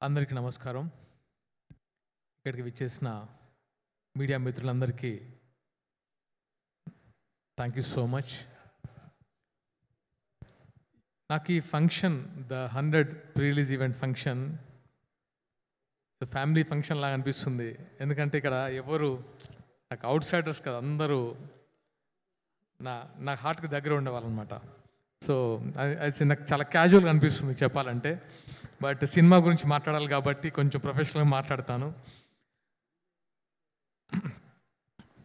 అందరికీ నమస్కారం. ఇక్కడికి విచ్చేసిన మీడియా మిత్రులందరికీ థ్యాంక్ యూ సో మచ్. నాకు ఈ function the 100 pre-release event function family function లాగా అనిపిస్తుంది. ఎందుకంటే ఇక్కడ ఎవరు నాకు అవుట్ సైడర్స్ కదా, అందరూ నా హార్ట్కి దగ్గర ఉండేవాళ్ళనమాట. సో అది నాకు చాలా క్యాజువల్గా అనిపిస్తుంది చెప్పాలంటే. బట్ సినిమా గురించి మాట్లాడాలి కాబట్టి కొంచెం ప్రొఫెషనల్గా మాట్లాడతాను.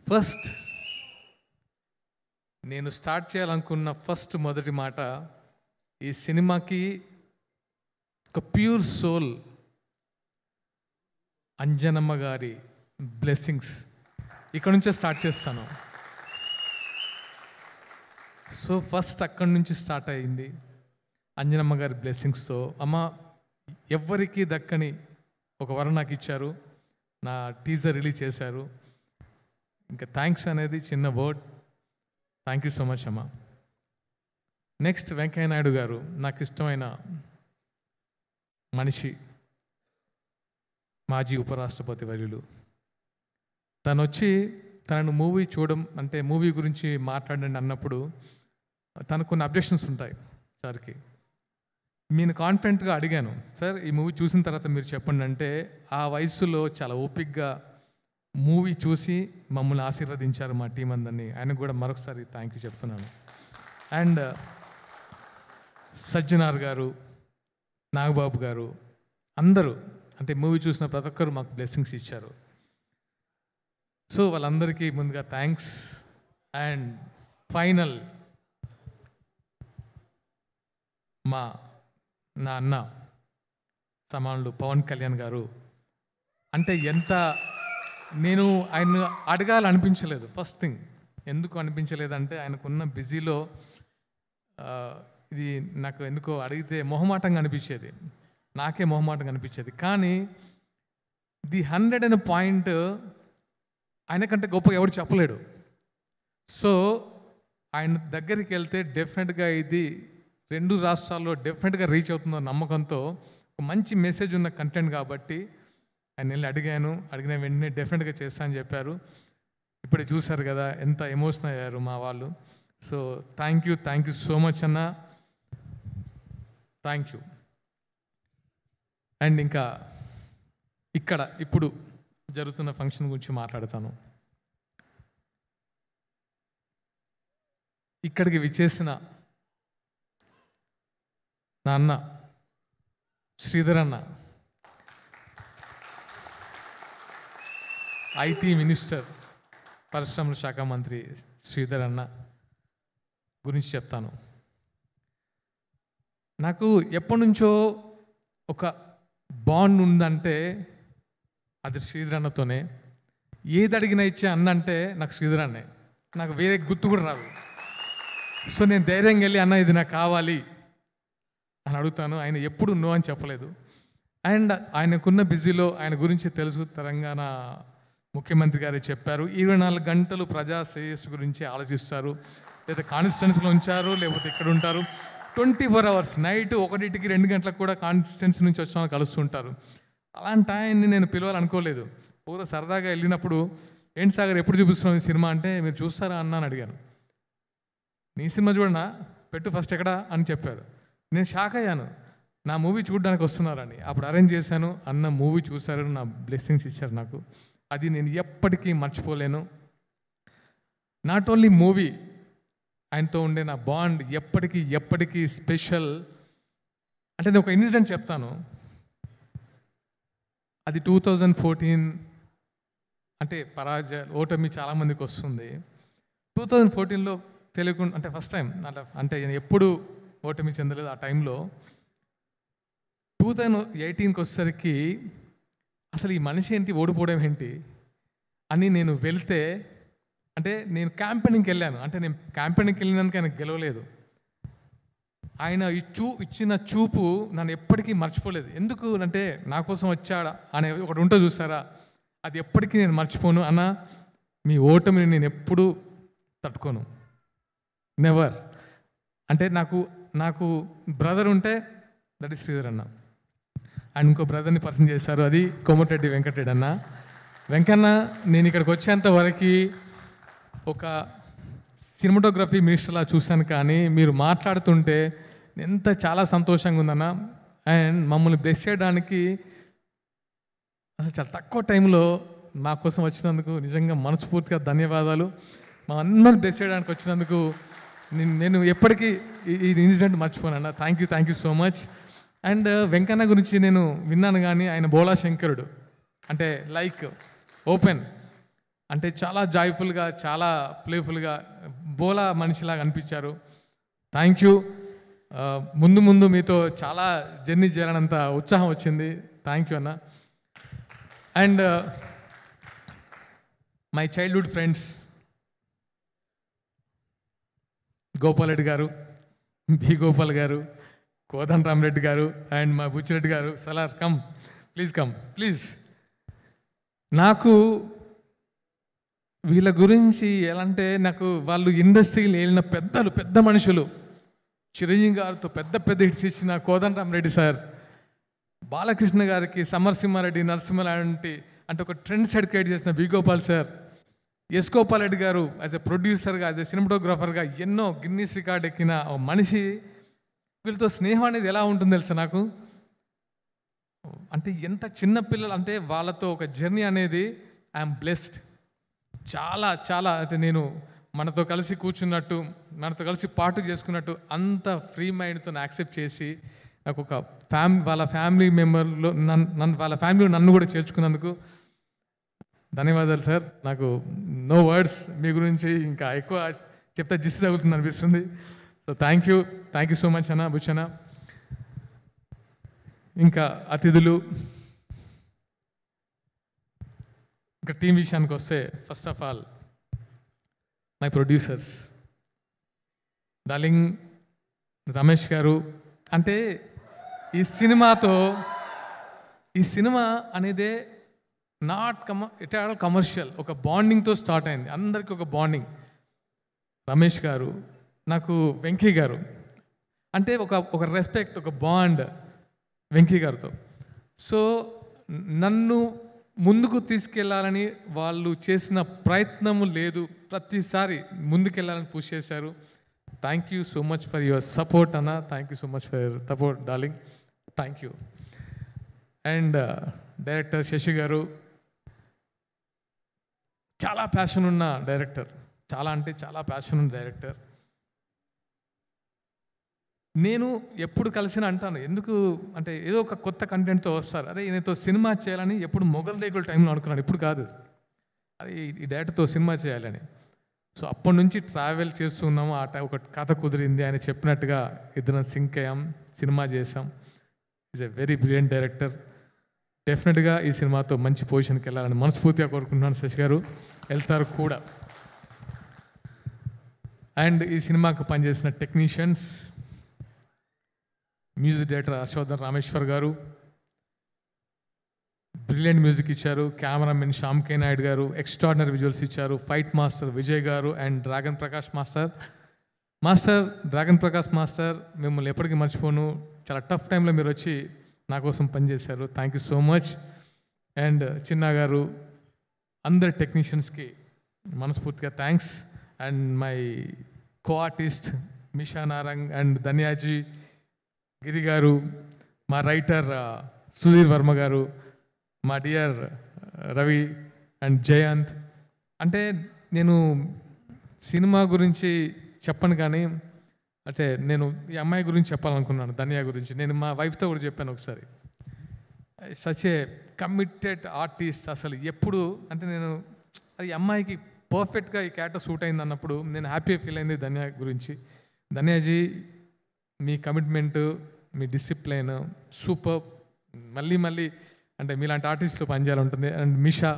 ఫస్ట్ నేను స్టార్ట్ చేయాలనుకున్న మొదటి మాట, ఈ సినిమాకి ఒక ప్యూర్ సోల్ అంజనమ్మ గారి బ్లెస్సింగ్స్ ఇక్కడ నుంచే స్టార్ట్ చేస్తాను. సో ఫస్ట్ అక్కడి నుంచి స్టార్ట్ అయింది అంజనమ్మ గారి బ్లెస్సింగ్స్తో. అమ్మ ఎవ్వరికీ దక్కని ఒక వరం నాకు ఇచ్చారు, నా టీజర్ రిలీజ్ చేశారు. ఇంకా థ్యాంక్స్ అనేది చిన్న word. Thank you so much అమ్మ. నెక్స్ట్ వెంకయ్య నాయుడు గారు, నాకు ఇష్టమైన మనిషి, మాజీ ఉపరాష్ట్రపతి వర్యులు. తను వచ్చి తనను మూవీ చూడడం అంటే మూవీ గురించి మాట్లాడండి అన్నప్పుడు తనకు కొన్ని అబ్జెక్షన్స్ ఉంటాయి సార్కి. నేను కాన్ఫిడెంట్గా అడిగాను, సార్ ఈ మూవీ చూసిన తర్వాత మీరు చెప్పండి అంటే ఆ వయసులో చాలా ఓపిక్గా మూవీ చూసి మమ్మల్ని ఆశీర్వదించారు మా టీం అందరినీ. ఆయనకు కూడా మరొకసారి థ్యాంక్ యూ చెప్తున్నాను. అండ్ సజ్జనార్ గారు, నాగబాబు గారు, అందరూ అంటే మూవీ చూసిన ప్రతి ఒక్కరు మాకు బ్లెస్సింగ్స్ ఇచ్చారు. సో వాళ్ళందరికీ ముందుగా థ్యాంక్స్. అండ్ ఫైనల్ నా అన్న సమానులు పవన్ కళ్యాణ్ గారు. అంటే నేను ఆయన అడగాలనిపించలేదు. ఫస్ట్ థింగ్ ఎందుకు అనిపించలేదంటే ఆయనకున్న బిజీలో ఇది నాకు ఎందుకో అడిగితే మొహమాటంగా అనిపించేది, నాకే మొహమాటంగా అనిపించేది. కానీ ది 100 అనే పాయింట్ ఆయనకంటే గొప్పగా ఎవరు చెప్పలేడు. సో ఆయన దగ్గరికి వెళ్తే డెఫినెట్గా ఇది 2 రాష్ట్రాల్లో డెఫినెట్గా రీచ్ అవుతుందో నమ్మకంతో ఒక మంచి మెసేజ్ ఉన్న కంటెంట్ కాబట్టి ఆయన వెళ్ళి అడిగిన వెంటనే డెఫినెట్గా చేస్తా అని చెప్పారు. ఇప్పుడే చూశారు కదా ఎంత ఎమోషనల్ అయ్యారు మా వాళ్ళు. So thank you so much అన్న, థ్యాంక్ యూ. అండ్ ఇంకా ఇప్పుడు జరుగుతున్న ఫంక్షన్ గురించి మాట్లాడతాను. ఇక్కడికి విచ్చేసిన నా అన్న శ్రీధర్ అన్న, ఐటీ మినిస్టర్, పరిశ్రమల శాఖ మంత్రి శ్రీధర్ అన్న గురించి చెప్తాను. నాకు ఎప్పటి నుంచో ఒక బాండ్ ఉందంటే అది శ్రీధర్ అన్నతోనే. ఏది అడిగినా ఇచ్చే అన్న అంటే నాకు శ్రీధర్ అన్నే, నాకు వేరే గుర్తు కూడా రాదు. సో నేను ధైర్యంగా వెళ్ళి అన్న ఇది నాకు కావాలి అని అడుగుతాను. ఆయన ఎప్పుడు నో అని చెప్పలేదు. అండ్ ఆయనకున్న బిజీలో ఆయన గురించి తెలుసు, తెలంగాణ ముఖ్యమంత్రి గారే చెప్పారు 24 గంటలు ప్రజా శ్రేయస్సు గురించి ఆలోచిస్తారు. లేదా కాన్స్టిట్యున్సీలో ఉంచారు, లేకపోతే ఇక్కడ ఉంటారు 24 అవర్స్. నైట్ 1కి 2 గంటలకు కూడా కాన్స్టిట్యున్సీ నుంచి వచ్చిన కలుస్తుంటారు. అలాంటి ఆయన్ని నేను పిలవాలనుకోలేదు. పూర్వ సరదాగా వెళ్ళినప్పుడు ఏంటి సాగర్ ఎప్పుడు చూపిస్తున్నాం ఈ సినిమా అంటే మీరు చూస్తారా అన్న అని అడిగాను. నీ సినిమా చూడనా, పెట్టు ఫస్ట్ ఎక్కడా అని చెప్పారు. నేను షాక్ అయ్యాను, నా మూవీ చూడడానికి వస్తున్నారని. అప్పుడు అరేంజ్ చేశాను, అన్న మూవీ చూశారు, నా బ్లెస్సింగ్స్ ఇచ్చారు నాకు. అది నేను ఎప్పటికీ మర్చిపోలేను. నాట్ ఓన్లీ మూవీ, ఆయనతో ఉండే నా బాండ్ ఎప్పటికీ స్పెషల్. అంటే నేను ఒక ఇన్సిడెంట్ చెప్తాను. అది 2014. అంటే ఓటమి చాలామందికి వస్తుంది. 2014లో తెలియకుండా అంటే ఫస్ట్ టైం అంటే నేను ఎప్పుడు ఓటమి చెందలేదు. ఆ టైంలో 2018కి వచ్చేసరికి అసలు ఈ మనిషి ఏంటి, ఓడిపోవడం ఏంటి అని నేను వెళ్తే, అంటే నేను క్యాంపెయినింగ్కి వెళ్ళాను. అంటే నేను క్యాంపెయినింగ్కి వెళ్ళినందుకు ఆయన గెలవలేదు. ఆయన ఇచ్చిన చూపు నన్ను ఎప్పటికీ మర్చిపోలేదు. ఎందుకు అంటే నా కోసం వచ్చాడా అనే ఒకటి ఉంటుంది చూసారా, అది ఎప్పటికీ నేను మర్చిపోను. అన్న మీ ఓటమిని నేను ఎప్పుడూ తట్టుకోను, నెవర్. అంటే నాకు బ్రదర్ ఉంటే దట్ ఈస్ శ్రీధర్ అన్న. అండ్ ఇంకో బ్రదర్ని పరిచయం చేశారు, అది కోమటిరెడ్డి వెంకటరెడ్డి అన్న. వెంకన్న, నేను ఇక్కడికి వచ్చేంత వరకు ఒక సినిమాటోగ్రఫీ మినిస్టర్లా చూశాను, కానీ మీరు మాట్లాడుతుంటే ఎంత చాలా సంతోషంగా ఉందన్న. అండ్ మమ్మల్ని బ్లెస్ చేయడానికి అసలు చాలా తక్కువ టైంలో మా కోసం వచ్చినందుకు నిజంగా మనస్ఫూర్తిగా ధన్యవాదాలు. మా అందరిని బ్లెస్ చేయడానికి వచ్చినందుకు నేను ఎప్పటికీ ఈ ఇన్సిడెంట్ మర్చిపోనన్నా. Thank you so much. And Venkanna గురించి నేను విన్నాను, కానీ ఆయన బోలా శంకరుడు, అంటే లైక్ ఓపెన్, అంటే చాలా జాయ్ఫుల్గా, చాలా ప్లేఫుల్గా బోలా మనిషిలాగా అనిపించారు. Thank you. ముందు మీతో చాలా జర్నీ చేయాలన్నంత ఉత్సాహం వచ్చింది. థ్యాంక్ యూ అన్న. And my childhood friends Gopal Reddy గారు, బి గోపాల్ గారు, కోదండ రామరెడ్డి గారు, అండ్ మా బుచ్చిరెడ్డి గారు. Salaar come please. నాకు వీళ్ళ గురించి ఎలా అంటే, నాకు వాళ్ళు ఇండస్ట్రీలో వెళ్ళిన పెద్ద మనుషులు, చిరంజీవి గారితో పెద్ద హిట్స్ ఇచ్చిన కోదండ రామరెడ్డి సార్, బాలకృష్ణ గారికి సమరసింహారెడ్డి, నరసింహ లాంటి అంటే ఒక ట్రెండ్ సెట్ క్రియేట్ చేసిన B Gopal sir, S Gopal Reddy garu as ఎ ప్రొడ్యూసర్గా, యాజ్ ఎ సినిమాటోగ్రాఫర్గా ఎన్నో గిన్నీస్ రికార్డ్ ఎక్కిన మనిషి. వీళ్ళతో స్నేహం అనేది ఎలా ఉంటుందో తెలుసా నాకు, అంటే ఎంత చిన్న పిల్లలు అంటే వాళ్ళతో ఒక జర్నీ అనేది ఐఎమ్ బ్లెస్డ్. చాలా అంటే నేను మనతో కలిసి కూర్చున్నట్టు, మనతో కలిసి పాటు చేసుకున్నట్టు అంత ఫ్రీ మైండ్తో యాక్సెప్ట్ చేసి నాకు ఒక వాళ్ళ ఫ్యామిలీ మెంబర్లో వాళ్ళ ఫ్యామిలీలో నన్ను కూడా చేర్చుకున్నందుకు ధన్యవాదాలు సార్. నాకు నో వర్డ్స్, మీ గురించి ఇంకా ఎక్కువ చెప్తే జిస్ తగులుతుంది అనిపిస్తుంది. So thank you so much అన్న, బుచ్చన్న. ఇంకా అతిథులు, ఇంకా టీం విషయానికి వస్తే, first of all my producers darling Ramesh గారు. అంటే ఈ సినిమా అనేదే నాట్ కమర్షియల్, ఒక బాండింగ్తో స్టార్ట్ అయింది, అందరికీ ఒక బాండింగ్. రమేష్ గారు, నాకు వెంకీ గారు అంటే ఒక రెస్పెక్ట్, ఒక బాండ్ వెంకీ గారితో. సో నన్ను ముందుకు తీసుకెళ్ళాలని వాళ్ళు చేసిన ప్రయత్నము లేదు, ప్రతిసారి ముందుకెళ్ళాలని పుష్ చేశారు. Thank you so much for your support అన్న. Thank you so much for your support darling. Thank you. And director Sashi గారు, చాలా ప్యాషన్ ఉన్న డైరెక్టర్, చాలా ప్యాషన్ ఉన్న డైరెక్టర్. నేను ఎప్పుడు కలిసిన అంటాను, ఎందుకు అంటే ఏదో ఒక కొత్త కంటెంట్తో వస్తారు, అదే ఈయనతో సినిమా చేయాలని ఎప్పుడు మొగల్ రేకుల టైంలో అనుకున్నాను, ఇప్పుడు కాదు, అదే ఈ డైరెక్టర్తో సినిమా చేయాలని. సో అప్పటి నుంచి ట్రావెల్ చేస్తున్నాము, ఒక కథ కుదిరింది, ఆయన చెప్పినట్టుగా ఇద్దరం సింక్ అయ్యాం, సినిమా చేసాం. Is a very brilliant director. డెఫినెట్గా ఈ సినిమాతో మంచి పొజిషన్కి వెళ్ళాలని మనస్ఫూర్తిగా కోరుకుంటున్నాను. శశి గారు వెళ్తారు కూడా. అండ్ ఈ సినిమాకు పనిచేసిన technicians, music director Harshavardhan Rameshwar garu brilliant music ఇచ్చారు. Cameraman Shyam K Naidu garu extraordinary visuals ఇచ్చారు. Fight master Vijay garu and dragon Prakash dragon Prakash master, మిమ్మల్ని ఎప్పటికీ మర్చిపోను. చాలా టఫ్ టైంలో మీరు వచ్చి నా కోసం పనిచేశారు. Thank you so much. And Chinna గారు, అందరి టెక్నీషియన్స్కి మనస్ఫూర్తిగా thanks. And my co artist Misha Narang and ధన్యాజీ, గిరి గారు, మా రైటర్ సుధీర్ వర్మ గారు, మా డియర్ రవి అండ్ జయంత్. అంటే నేను సినిమా గురించి చెప్పను, కానీ అంటే నేను ఈ అమ్మాయి గురించి చెప్పాలనుకున్నాను, ధన్య గురించి. నేను మా వైఫ్తో కూడా చెప్పాను ఒకసారి. Such a committed artist. అసలు ఎప్పుడు అంటే నేను అది అమ్మాయికి పర్ఫెక్ట్గా ఈ క్యారెక్టర్ సూట్ అయింది అన్నప్పుడు నేను హ్యాపీగా ఫీల్ అయింది ధన్య గురించి. ధన్యాజీ, మీ కమిట్మెంటు, మీ డిసిప్లైన్ సూపర్. మళ్ళీ అంటే మీలాంటి ఆర్టిస్ట్తో పనిచేయాలంటుంది. అండ్ మిషా,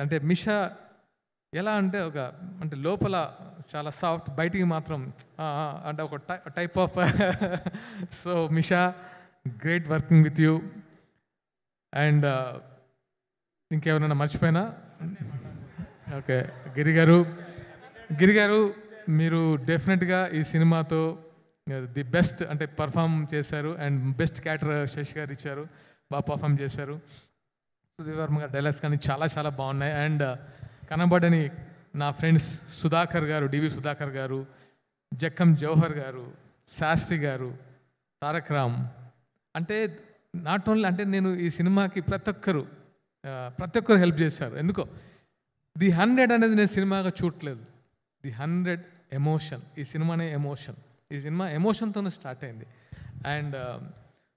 అంటే మిషా ఎలా అంటే అంటే లోపల చాలా సాఫ్ట్, బయటికి మాత్రం అంటే ఒక type of. So Misha, great working with you. And ఇంకేమైనా మర్చిపోయినా? ఓకే. గిరి గారు, మీరు డెఫినెట్గా ఈ సినిమాతో ది బెస్ట్ అంటే పర్ఫామ్ చేశారు. అండ్ బెస్ట్ క్యారెక్టర్ శశి గారు ఇచ్చారు, బాగా పర్ఫామ్ చేశారు. సుధీర్ వర్మ గారు డైలాగ్స్ కానీ చాలా చాలా బాగున్నాయి. అండ్ కనబడని నా ఫ్రెండ్స్ సుధాకర్ గారు, డివి సుధాకర్ గారు, జక్కం జవహర్ గారు, శాస్త్రి గారు, తారక్ రామ్, అంటే నాట్ ఓన్లీ అంటే నేను ఈ సినిమాకి ప్రతి ఒక్కరు హెల్ప్ చేశారు. ఎందుకో ది 100 అనేది నేను సినిమాగా చూడట్లేదు, ది 100 ఎమోషన్. ఈ సినిమానే ఎమోషన్, ఈ సినిమా ఎమోషన్తోనే స్టార్ట్ అయింది. అండ్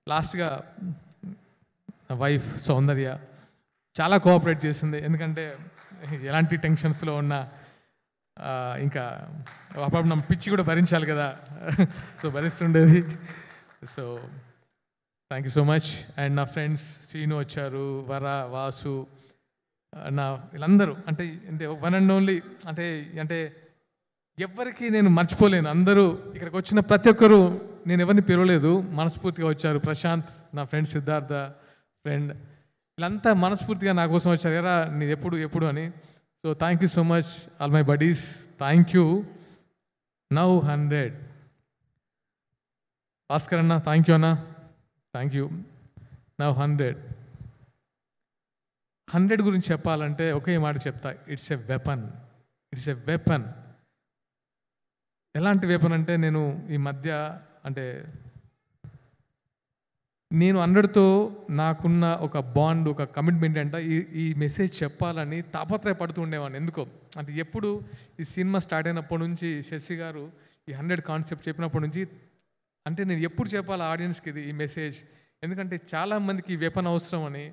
లాస్ట్గా వైఫ్ సౌందర్య చాలా కోఆపరేట్ చేసింది. ఎందుకంటే ఎలాంటి టెన్షన్స్లో ఉన్నా ఇంకా అప్పుడు నా పిచ్చి కూడా భరించాలి కదా, సో భరిస్తుండేది. So thank you so much. And నా ఫ్రెండ్స్ శ్రీను వచ్చారు, వర, వాసు, నా వీళ్ళందరూ అంటే వన్ అండ్ ఓన్లీ అంటే ఎవరికి నేను మర్చిపోలేను. అందరూ ఇక్కడికి వచ్చిన ప్రతి ఒక్కరూ, నేను ఎవరిని పిలవలేదు, మనస్ఫూర్తిగా వచ్చారు. ప్రశాంత్, నా ఫ్రెండ్ సిద్ధార్థ ఫ్రెండ్, వీళ్ళంతా మనస్ఫూర్తిగా నా కోసం వచ్చారు. ఎరా నీ ఎప్పుడు అని. So thank you so much all my buddies, thank you. Now 100. Bhaskar అన్న థ్యాంక్ యూ అన్న, థ్యాంక్ యూ. నౌ 100 గురించి చెప్పాలంటే ఒకే మాట చెప్తా, ఇట్స్ ఎ వెపన్. ఎలాంటి వెపన్ అంటే నేను ఈ మధ్య అంటే నేను 100తో నాకున్న ఒక బాండ్, ఒక కమిట్మెంట్ అంటే ఈ మెసేజ్ చెప్పాలని తాపత్రయపడుతూ ఉండేవాడిని. ఎందుకో అంటే ఎప్పుడు ఈ సినిమా స్టార్ట్ అయినప్పటి నుంచి శశి గారు ఈ 100 కాన్సెప్ట్ చెప్పినప్పటి నుంచి అంటే నేను ఎప్పుడు చెప్పాలి ఆడియన్స్కి ఈ మెసేజ్, ఎందుకంటే చాలామందికి ఈ వెపన్ అవసరం అని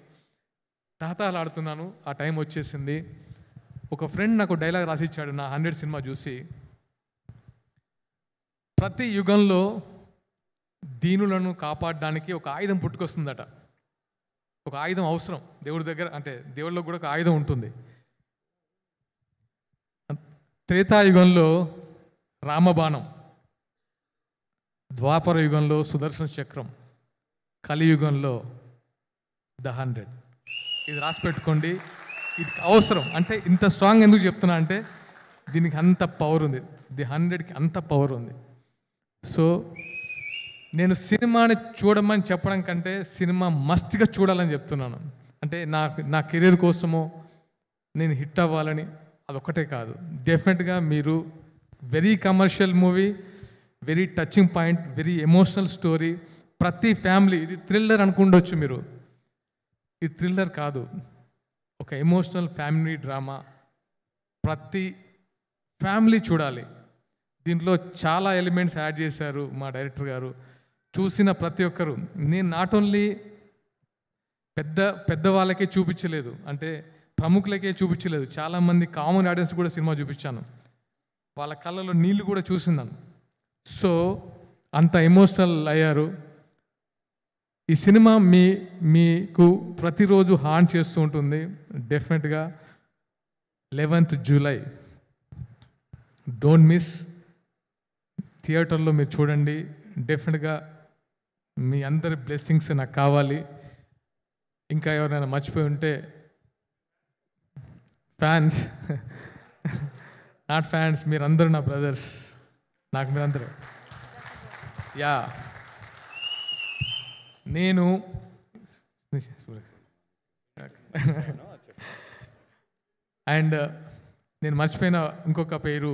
తాతాలాడుతున్నాను. ఆ టైం వచ్చేసింది. ఒక ఫ్రెండ్ నాకు డైలాగ్ రాసిచ్చాడు నా 100 సినిమా చూసి, ప్రతి యుగంలో దీనులను కాపాడడానికి ఒక ఆయుధం పుట్టుకొస్తుందట. ఒక ఆయుధం అవసరం దేవుడి దగ్గర, అంటే దేవుళ్ళలో కూడా ఒక ఆయుధం ఉంటుంది. త్రేతాయుగంలో రామబాణం, ద్వాపర యుగంలో సుదర్శన చక్రం, కలియుగంలో ద 100. ఇది రాసి పెట్టుకోండి, ఇది అవసరం. అంటే ఇంత స్ట్రాంగ్ ఎందుకు చెప్తున్నా అంటే దీనికి అంత పవర్ ఉంది, ది 100కి అంత పవర్ ఉంది. సో నేను సినిమాని చూడమని చెప్పడం కంటే సినిమా మస్ట్గా చూడాలని చెప్తున్నాను. అంటే నా కెరీర్ కోసమో నేను హిట్ అవ్వాలని అదొక్కటే కాదు, డెఫినెట్గా మీరు very commercial movie, very touching point, very emotional story. ప్రతి ఫ్యామిలీ, ఇది థ్రిల్లర్ అనుకుండొచ్చు మీరు, ఇది థ్రిల్లర్ కాదు, ఒక ఎమోషనల్ ఫ్యామిలీ డ్రామా. ప్రతి ఫ్యామిలీ చూడాలి. దీంట్లో చాలా ఎలిమెంట్స్ యాడ్ చేశారు మా డైరెక్టర్ గారు. చూసిన ప్రతి ఒక్కరు, నేను నాట్ ఓన్లీ పెద్ద వాళ్ళకే చూపించలేదు, అంటే ప్రముఖులకే చూపించలేదు, చాలామంది కామన్ ఆడియన్స్ కూడా సినిమా చూపించాను. వాళ్ళ కళ్ళలో నీళ్ళు కూడా చూసిందాను. సో అంత ఎమోషనల్ అయ్యారు. ఈ సినిమా మీకు ప్రతిరోజు హార్న్ చేస్తూ ఉంటుంది. డెఫినెట్గా 11th జూలై డోంట్ మిస్. థియేటర్లో మీరు చూడండి. డెఫినెట్గా మీ అందరి బ్లెస్సింగ్స్ నాకు కావాలి. ఇంకా ఎవరైనా మర్చిపోయి ఉంటే ఫ్యాన్స్, నాట్ ఫ్యాన్స్, మీరందరూ నా బ్రదర్స్, నాకు మీరందరూ. యా, నేను అండ్ నేను మర్చిపోయిన ఇంకొక పేరు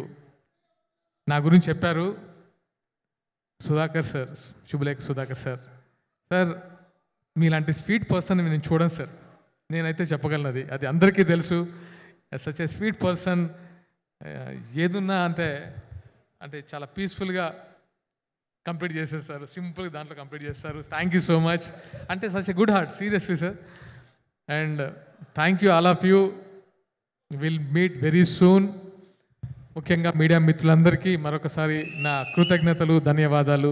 నా గురించి చెప్పారు, సుధాకర్ సార్, శుభలేఖ సుధాకర్ సార్. సార్ మీలాంటి స్వీట్ పర్సన్ నేను చూడను సార్, నేనైతే చెప్పగలను, అది అందరికీ తెలుసు. సచ్ ఏ స్వీట్ పర్సన్, ఏదున్నా అంటే చాలా పీస్ఫుల్గా కంప్లీట్ చేసేస్తారు, సింపుల్గా దాంట్లో కంప్లీట్ చేస్తారు. Thank you so much. అంటే such a good heart, seriously sir. And thank you all of you. Will meet very soon. ముఖ్యంగా మీడియా మిత్రులందరికీ మరొకసారి నా కృతజ్ఞతలు, ధన్యవాదాలు.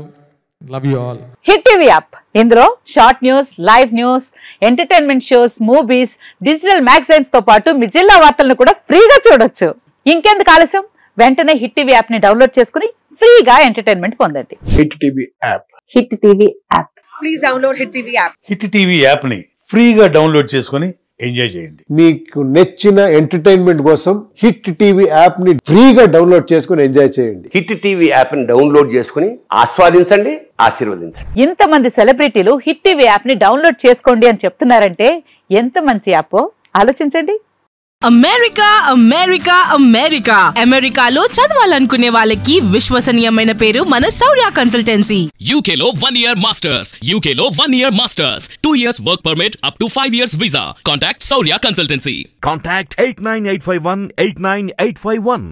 Love you all. Hit TV app, ఇందులో short news, live news, entertainment shows, movies, digital magazines తో పాటు మీ జిల్లా వార్తలను కూడా ఫ్రీగా చూడొచ్చు. ఇంకెందుకు ఆలస్యం, వెంటనే హిట్ టీవీ యాప్ ని డౌన్లోడ్ చేసుకుని ఫ్రీగా ఎంటర్టైన్మెంట్ పొందండి. Hit TV app, hit TV app, please download hit TV app. Hit TV app ని ఫ్రీగా డౌన్లోడ్ చేసుకుని ఎంజాయ్ చేయండి. మీకు నచ్చిన ఎంటర్టైన్మెంట్ కోసం హిట్ టీవీ యాప్ ని ఫ్రీగా డౌన్లోడ్ చేసుకుని ఎంజాయ్ చేయండి. హిట్ టీవీ యాప్ ని డౌన్లోడ్ చేసుకుని ఆస్వాదించండి, ఆశీర్వదించండి. ఇంతమంది సెలబ్రిటీలు హిట్ టీవీ యాప్ ని డౌన్లోడ్ చేసుకోండి అని చెప్తున్నారంటే ఎంత మంచి యాప్ ఆలోచించండి. అమెరికా అమెరికా అమెరికా అమెరికాలో చదవాలనుకునే వాళ్ళకి విశ్వసనీయమైన పేరు మన శౌర్య కన్సల్టెన్సీ. UK లో 1 year masters, UK లో 1 year masters, 2 years work permit up to 5 years visa. Contact Saurya Consultancy. Contact 89851 89851.